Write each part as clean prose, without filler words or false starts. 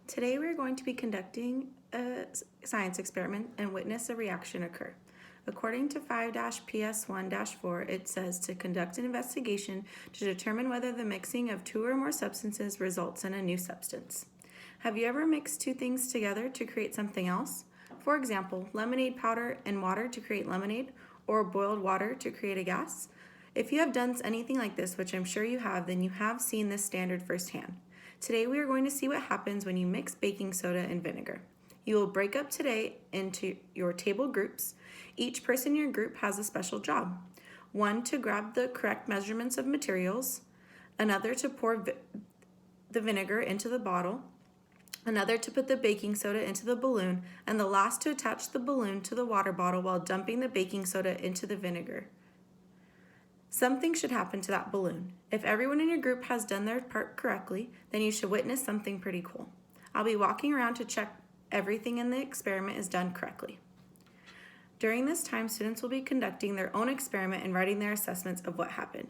Today we are going to be conducting a science experiment and witness a reaction occur. According to 5-PS1-4, it says to conduct an investigation to determine whether the mixing of two or more substances results in a new substance. Have you ever mixed two things together to create something else? For example, lemonade powder and water to create lemonade, or boiled water to create a gas? If you have done anything like this, which I'm sure you have, then you have seen this standard firsthand. Today we are going to see what happens when you mix baking soda and vinegar. You will break up today into your table groups. Each person in your group has a special job. One to grab the correct measurements of materials, another to pour the vinegar into the bottle, another to put the baking soda into the balloon, and the last to attach the balloon to the water bottle while dumping the baking soda into the vinegar. Something should happen to that balloon. If everyone in your group has done their part correctly, then you should witness something pretty cool. I'll be walking around to check everything in the experiment is done correctly. During this time, students will be conducting their own experiment and writing their assessments of what happened.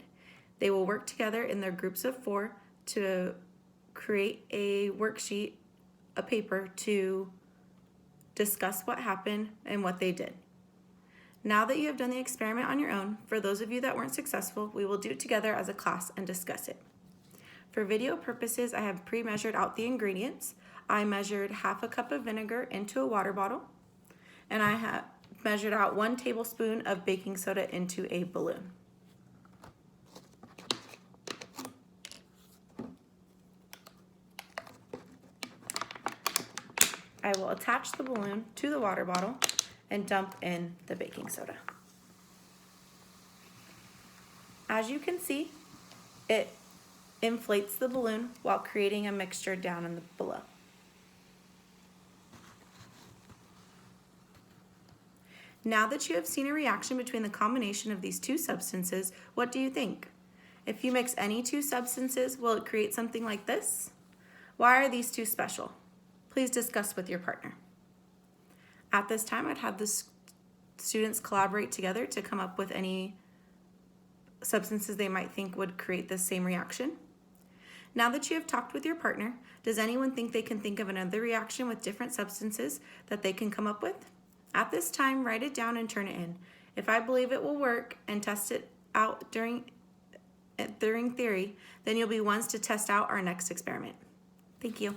They will work together in their groups of 4 to create a worksheet, a paper to discuss what happened and what they did. Now that you have done the experiment on your own, for those of you that weren't successful, we will do it together as a class and discuss it. For video purposes, I have pre-measured out the ingredients. I measured half a cup of vinegar into a water bottle, and I have measured out 1 tablespoon of baking soda into a balloon. I will attach the balloon to the water bottle and dump in the baking soda. As you can see, it inflates the balloon while creating a mixture down in the below. Now that you have seen a reaction between the combination of these two substances, what do you think? If you mix any two substances, will it create something like this? Why are these two special? Please discuss with your partner. At this time, I'd have the students collaborate together to come up with any substances they might think would create the same reaction. Now that you have talked with your partner, does anyone think they can think of another reaction with different substances that they can come up with? At this time, write it down and turn it in. If I believe it will work and test it out during theory, then you'll be ones to test out our next experiment. Thank you.